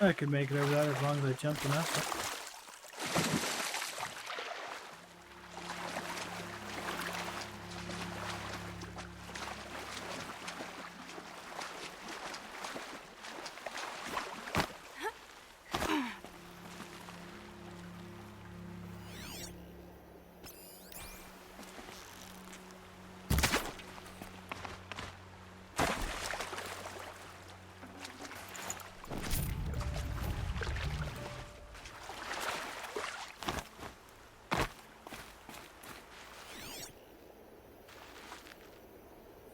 I could make it over that as long as I jumped enough.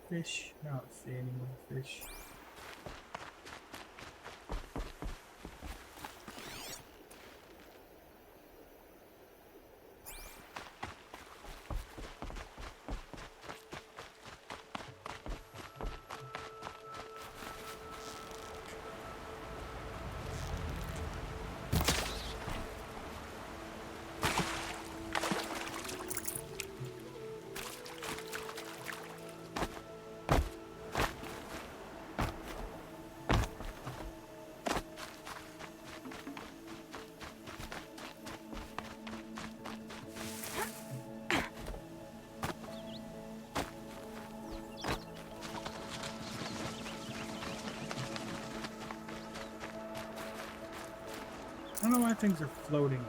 Fish? I don't see any more fish. I don't know why things are floating.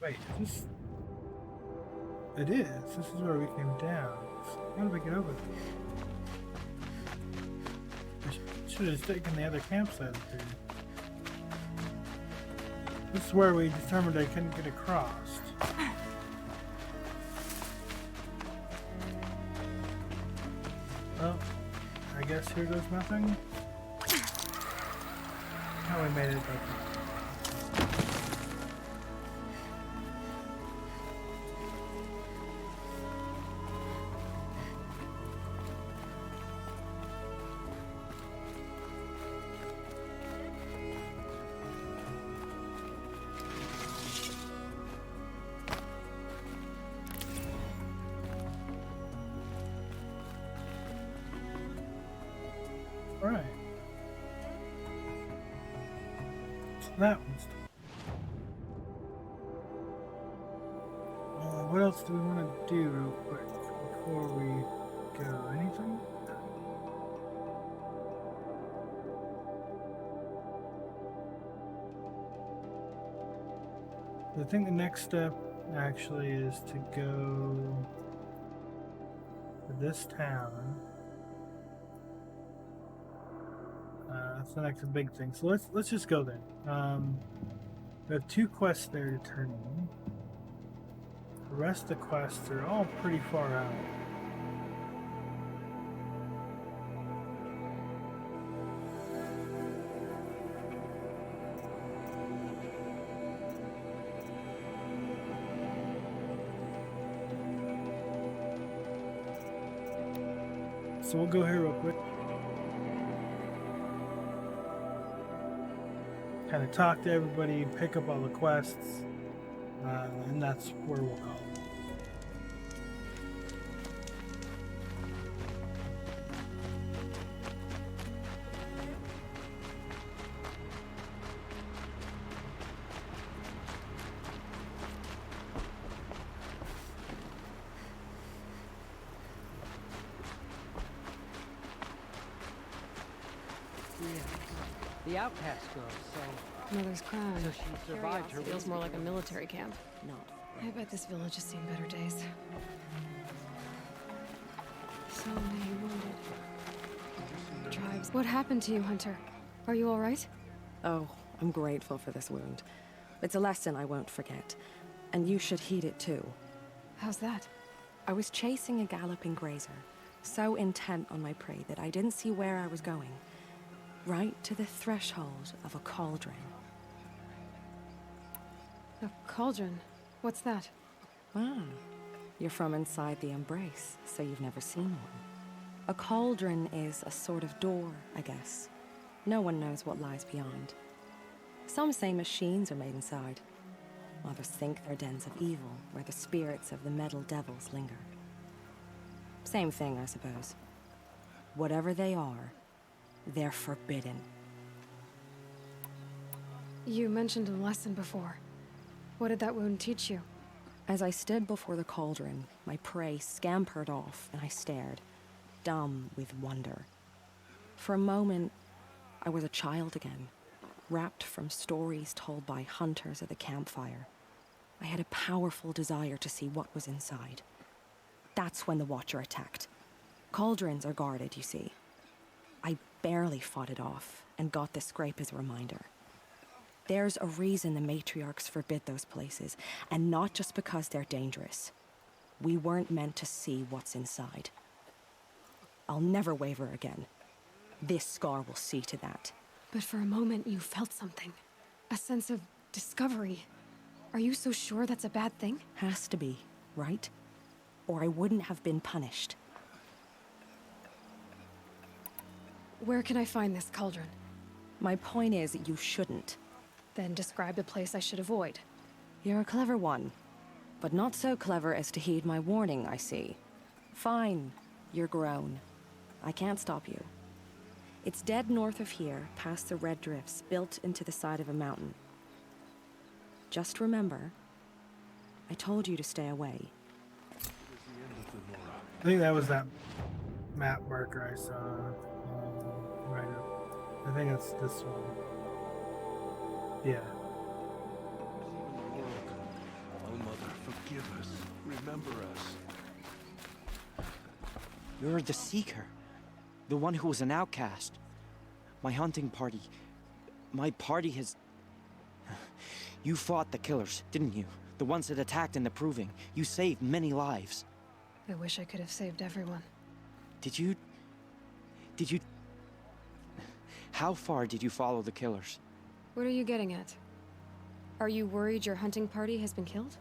Wait, is this... It is. This is where we came down. How did we get over there? I should have taken the other campsite here. This is where we determined I couldn't get across. Well, I guess here goes nothing. How we made it back. Right. So that one's done. What else do we want to do real quick before we go? Anything? I think the next step actually is to go to this town. That's the next big thing. So let's just go there. We have 2 quests there to turn in. The rest of the quests are all pretty far out. So we'll go here real quick. Kind of talk to everybody, pick up all the quests, and that's where we'll go. The outcast girl, so Mother's crown. So she survived her Feels more like a military camp. Not. I bet this village has seen better days. So many wounded. Tribes. What happened to you, Hunter? Are you all right? Oh, I'm grateful for this wound. It's a lesson I won't forget. And you should heed it too. How's that? I was chasing a galloping grazer, so intent on my prey that I didn't see where I was going. Right to the threshold of a cauldron. A cauldron? What's that? Ah, you're from inside the Embrace, so you've never seen one. A cauldron is a sort of door, I guess. No one knows what lies beyond. Some say machines are made inside. Others think they're dens of evil, where the spirits of the metal devils linger. Same thing, I suppose. Whatever they are, they're forbidden. You mentioned a lesson before. What did that wound teach you? As I stood before the cauldron, my prey scampered off, and I stared, dumb with wonder. For a moment, I was a child again, wrapped from stories told by hunters at the campfire. I had a powerful desire to see what was inside. That's when the Watcher attacked. Cauldrons are guarded, you see. I barely fought it off, and got this scrape as a reminder. There's a reason the matriarchs forbid those places, and not just because they're dangerous. We weren't meant to see what's inside. I'll never waver again. This scar will see to that. But for a moment you felt something. A sense of discovery. Are you so sure that's a bad thing? Has to be, right? Or I wouldn't have been punished. Where can I find this cauldron? My point is, you shouldn't. Then describe the place I should avoid. You're a clever one, but not so clever as to heed my warning, I see. Fine, you're grown. I can't stop you. It's dead north of here, past the red drifts, built into the side of a mountain. Just remember, I told you to stay away. I think that was that map marker I saw. Right up. I think it's this one. Yeah. Oh, Mother, forgive us. Remember us. You're the Seeker. The one who was an outcast. My hunting party. My party has... You fought the killers, didn't you? The ones that attacked in the Proving. You saved many lives. I wish I could have saved everyone. Did you... How far did you follow the killers? What are you getting at? Are you worried your hunting party has been killed?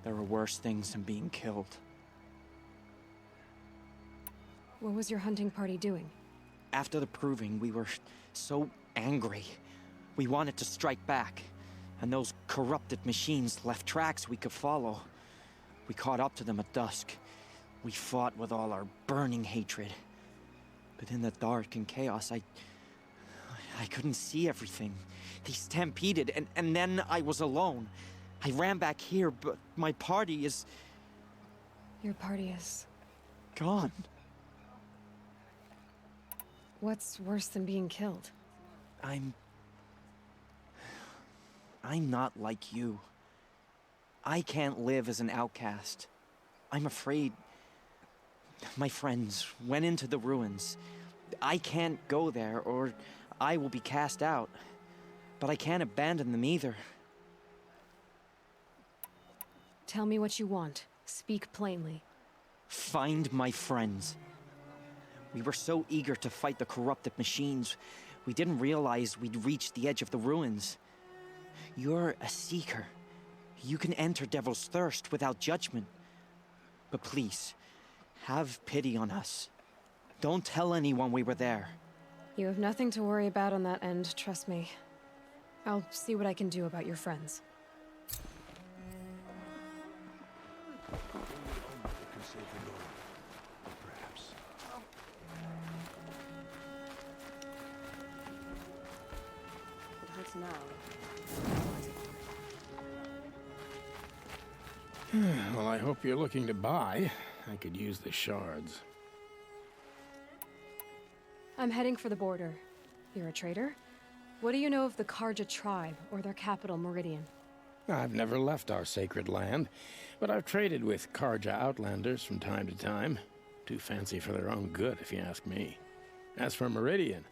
There are worse things than being killed. What was your hunting party doing? After the Proving, we were so angry. We wanted to strike back. And those corrupted machines left tracks we could follow. We caught up to them at dusk. We fought with all our burning hatred. But in the dark and chaos, I couldn't see everything. They stampeded, and then I was alone. I ran back here, but my party is... Your party is... gone. What's worse than being killed? I'm not like you. I can't live as an outcast. I'm afraid... My friends went into the ruins. I can't go there, or I will be cast out. But I can't abandon them either. Tell me what you want. Speak plainly. Find my friends. We were so eager to fight the corrupted machines, we didn't realize we'd reached the edge of the ruins. You're a seeker. You can enter Devil's Thirst without judgment. But please, have pity on us. Don't tell anyone we were there. You have nothing to worry about on that end, trust me. I'll see what I can do about your friends. Can save the Nora. Perhaps. It hurts now. Well, I hope you're looking to buy. I could use the shards. I'm heading for the border. You're a trader? What do you know of the Karja tribe, or their capital, Meridian? I've never left our sacred land, but I've traded with Karja outlanders from time to time. Too fancy for their own good, if you ask me. As for Meridian,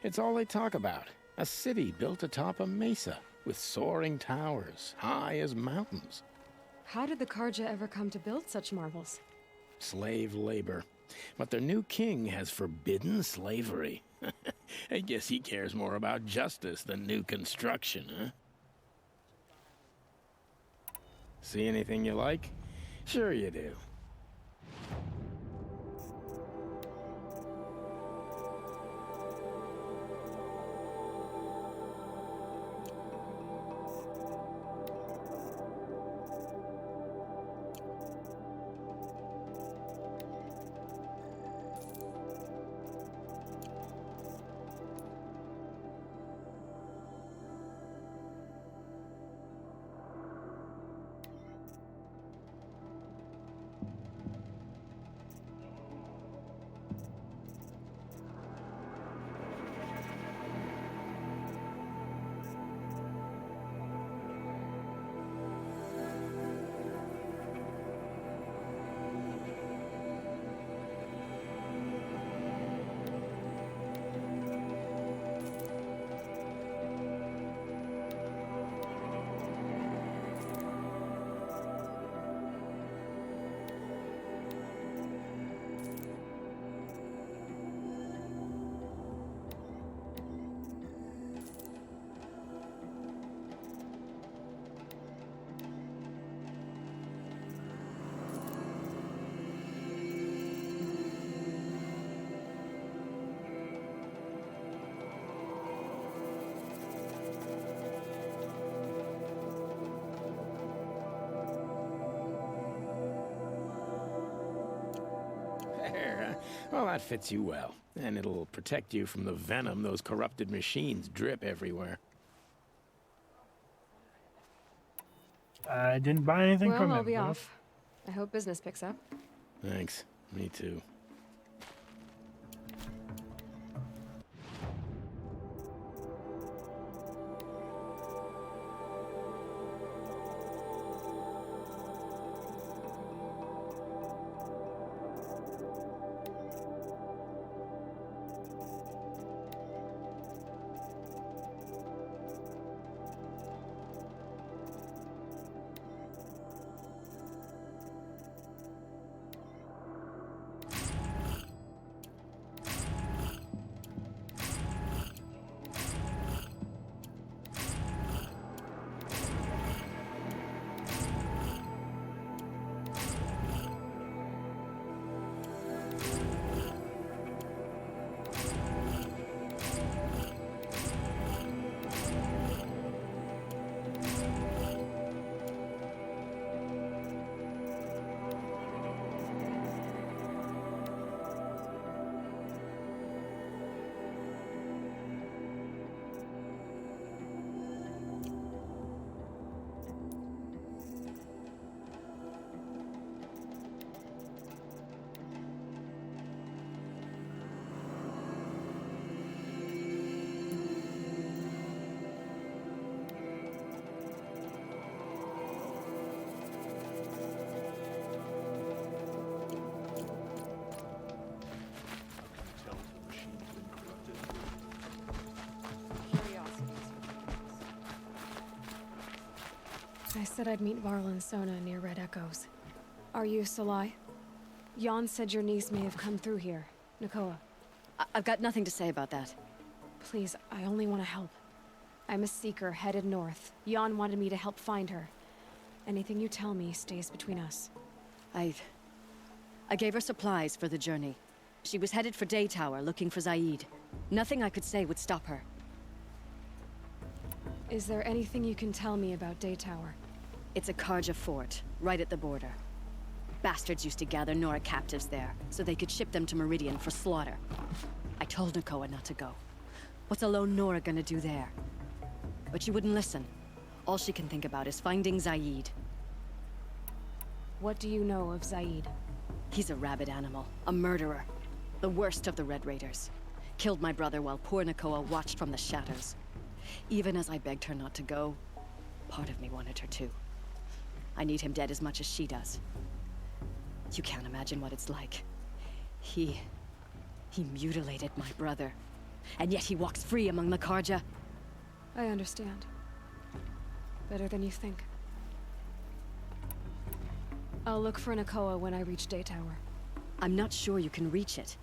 it's all they talk about. A city built atop a mesa, with soaring towers, high as mountains. How did the Karja ever come to build such marvels? Slave labor. But their new king has forbidden slavery. I guess he cares more about justice than new construction, huh? See anything you like? Sure you do. Well, that fits you well, and it'll protect you from the venom those corrupted machines drip everywhere. I didn't buy anything Well, from I'll him. be but- off. I hope business picks up. Thanks. Me too. I said I'd meet Varl and Sona near Red Echoes. Are you Salai? Jan said your niece may have come through here. Nakoa. I've got nothing to say about that. Please, I only want to help. I'm a seeker headed north. Jan wanted me to help find her. Anything you tell me stays between us. I gave her supplies for the journey. She was headed for Day Tower looking for Zaid. Nothing I could say would stop her. Is there anything you can tell me about Day Tower? It's a Karja fort, right at the border. Bastards used to gather Nora captives there, so they could ship them to Meridian for slaughter. I told Nakoa not to go. What's a lone Nora gonna do there? But she wouldn't listen. All she can think about is finding Zaid. What do you know of Zaid? He's a rabid animal, a murderer. The worst of the Red Raiders. Killed my brother while poor Nakoa watched from the shadows. Even as I begged her not to go, part of me wanted her to. I need him dead as much as she does. You can't imagine what it's like. He mutilated my brother. And yet he walks free among the Karja. I understand. Better than you think. I'll look for Nakoa when I reach Day Tower. I'm not sure you can reach it.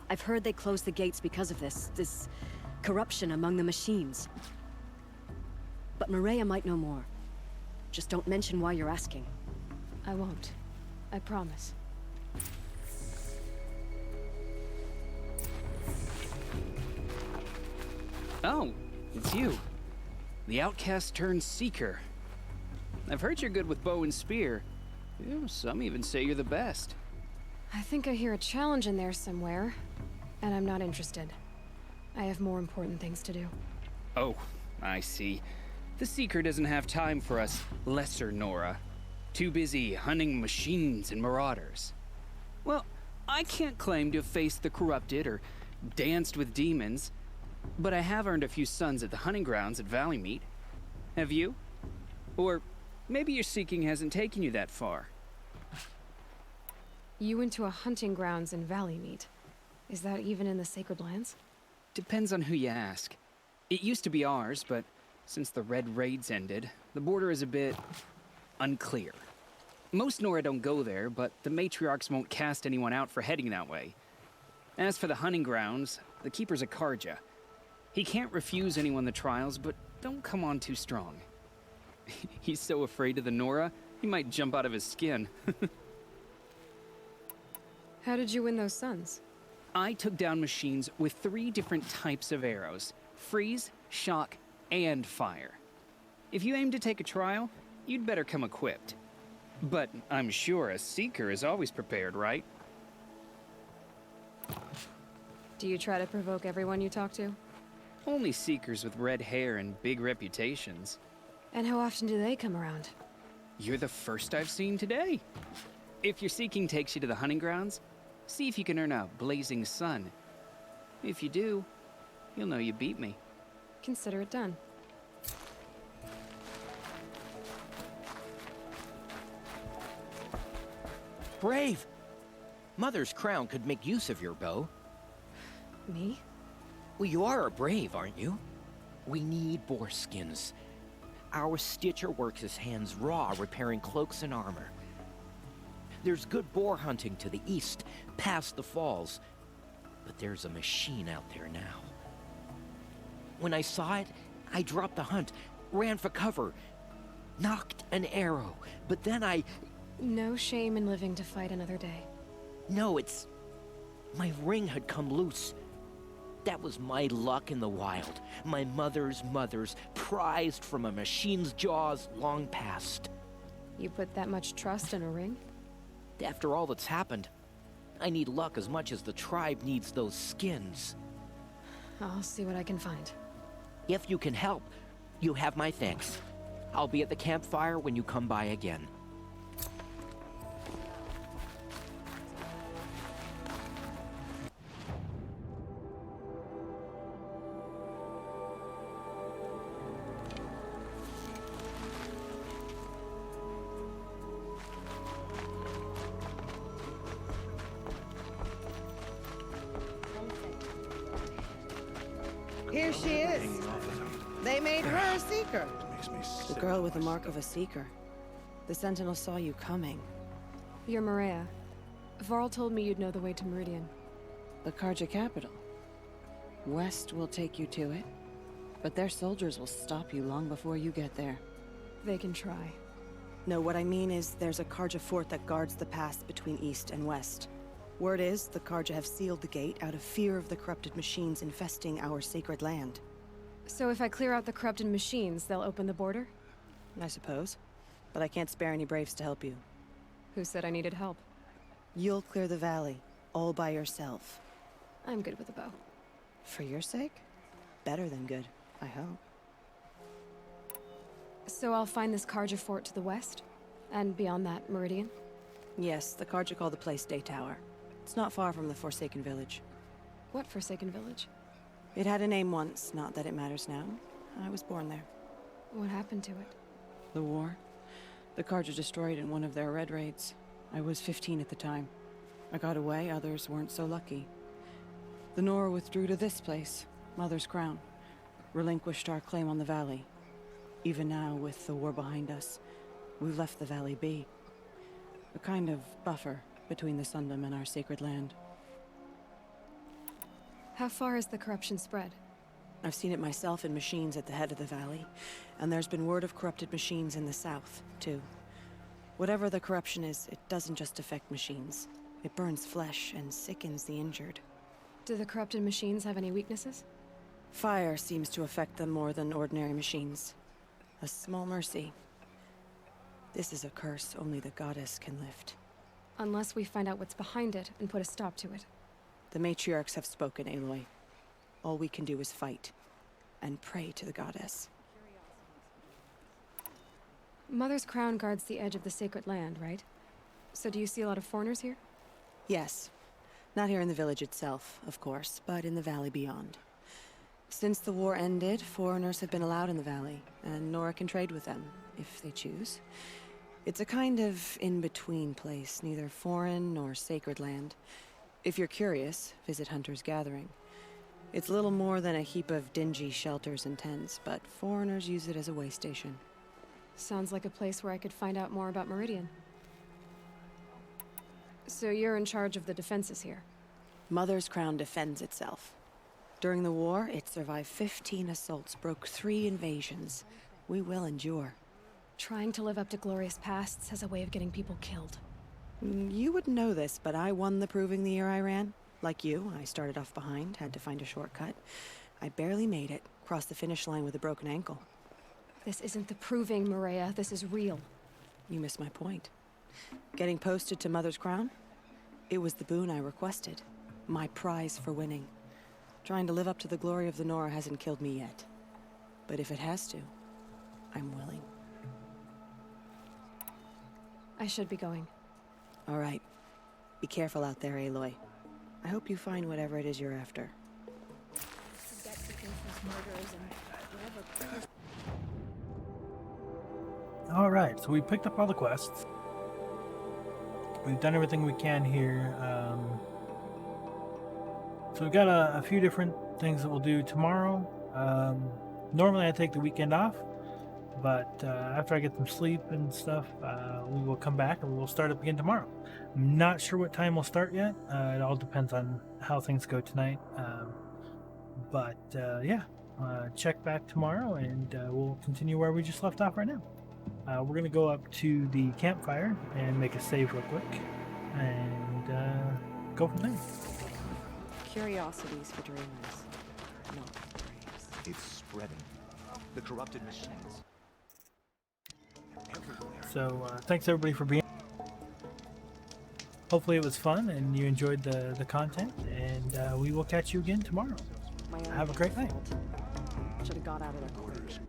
I've heard they closed the gates because of this corruption among the machines. But Maria might know more. Just don't mention why you're asking. I won't. I promise. Oh, it's you. The outcast turned seeker. I've heard you're good with bow and spear. Some even say you're the best. I think I hear a challenge in there somewhere, and I'm not interested. I have more important things to do. Oh, I see. The Seeker doesn't have time for us lesser Nora. Too busy hunting machines and marauders. Well, I can't claim to have faced the corrupted or danced with demons, but I have earned a few suns at the hunting grounds at Valleymeet. Have you? Or maybe your seeking hasn't taken you that far. You went to a hunting grounds in Valleymeet. Is that even in the Sacred Lands? Depends on who you ask. It used to be ours, but since the Red Raids ended, the border is a bit unclear. Most Nora don't go there, but the matriarchs won't cast anyone out for heading that way. As for the hunting grounds, the keeper's a Karja. He can't refuse anyone the trials, but don't come on too strong. He's so afraid of the Nora, he might jump out of his skin. How did you win those suns? I took down machines with 3 different types of arrows: freeze, shock, and fire. If you aim to take a trial, you'd better come equipped. But I'm sure a seeker is always prepared, right? Do you try to provoke everyone you talk to? Only seekers with red hair and big reputations. And how often do they come around? You're the first I've seen today. If your seeking takes you to the hunting grounds, see if you can earn a blazing sun. If you do, you'll know you beat me. Consider it done. Brave! Mother's crown could make use of your bow. Me? Well, you are a brave, aren't you? We need boar skins. Our Stitcher works his hands raw repairing cloaks and armor. There's good boar hunting to the east, past the falls. But there's a machine out there now. When I saw it, I dropped the hunt, ran for cover, knocked an arrow, but then No shame in living to fight another day. No, it's... my ring had come loose. That was my luck in the wild. My mother's prized from a machine's jaws long past. You put that much trust in a ring? After all that's happened, I need luck as much as the tribe needs those skins. I'll see what I can find. If you can help, you have my thanks. I'll be at the campfire when you come by again. Here she is. They made her a seeker. Makes me The sick. girl with the mark of a seeker. The Sentinel saw you coming. You're Maria. Varl told me you'd know the way to Meridian. The Karja capital. West will take you to it, but their soldiers will stop you long before you get there. They can try. No, what I mean is there's a Karja fort that guards the pass between east and west. Word is, the Karja have sealed the gate out of fear of the corrupted machines infesting our sacred land. So if I clear out the corrupted machines, they'll open the border? I suppose. But I can't spare any braves to help you. Who said I needed help? You'll clear the valley, all by yourself. I'm good with a bow. For your sake? Better than good, I hope. So I'll find this Karja fort to the west? And beyond that, Meridian? Yes, the Karja call the place Day Tower. It's not far from the Forsaken Village. What Forsaken Village? It had a name once, not that it matters now. I was born there. What happened to it? The war? The Carja destroyed in one of their red raids. I was 15 at the time. I got away, others weren't so lucky. The Nora withdrew to this place, Mother's Crown. Relinquished our claim on the valley. Even now, with the war behind us, we've left the valley be. A kind of buffer between the Sundom and our sacred land. How far has the corruption spread? I've seen it myself in machines at the head of the valley, and there's been word of corrupted machines in the south, too. Whatever the corruption is, it doesn't just affect machines. It burns flesh and sickens the injured. Do the corrupted machines have any weaknesses? Fire seems to affect them more than ordinary machines. A small mercy. This is a curse only the goddess can lift. Unless we find out what's behind it and put a stop to it. The matriarchs have spoken, Aloy. All we can do is fight, and pray to the goddess. Mother's Crown guards the edge of the sacred land, right? So do you see a lot of foreigners here? Yes. Not here in the village itself, of course, but in the valley beyond. Since the war ended, foreigners have been allowed in the valley, and Nora can trade with them, if they choose. It's a kind of in-between place, neither foreign nor sacred land. If you're curious, visit Hunter's Gathering. It's little more than a heap of dingy shelters and tents, but foreigners use it as a way station. Sounds like a place where I could find out more about Meridian. So you're in charge of the defenses here? Mother's Crown defends itself. During the war, it survived 15 assaults, broke 3 invasions. We will endure. Trying to live up to glorious pasts has a way of getting people killed. You wouldn't know this, but I won the proving the year I ran. Like you, I started off behind, had to find a shortcut. I barely made it, crossed the finish line with a broken ankle. This isn't the proving, Maria. This is real. You missed my point. Getting posted to Mother's Crown? It was the boon I requested. My prize for winning. Trying to live up to the glory of the Nora hasn't killed me yet. But if it has to, I'm willing. I should be going. All right. Be careful out there, Aloy. I hope you find whatever it is you're after. Alright, so we picked up all the quests. We've done everything we can here. So we've got a few different things that we'll do tomorrow. Normally I take the weekend off, but after I get some sleep and stuff, we will come back and we'll start up again tomorrow. I'm not sure what time we'll start yet. It all depends on how things go tonight. Yeah, check back tomorrow and we'll continue where we just left off right now. We're going to go up to the campfire and make a save real quick and go from there. Curiosities for dreamers, not graves. It's spreading. The corrupted machines. Everywhere. So thanks everybody for being. Hopefully it was fun and you enjoyed the content, and we will catch you again tomorrow. Have a great night. Should have got out of their quarters.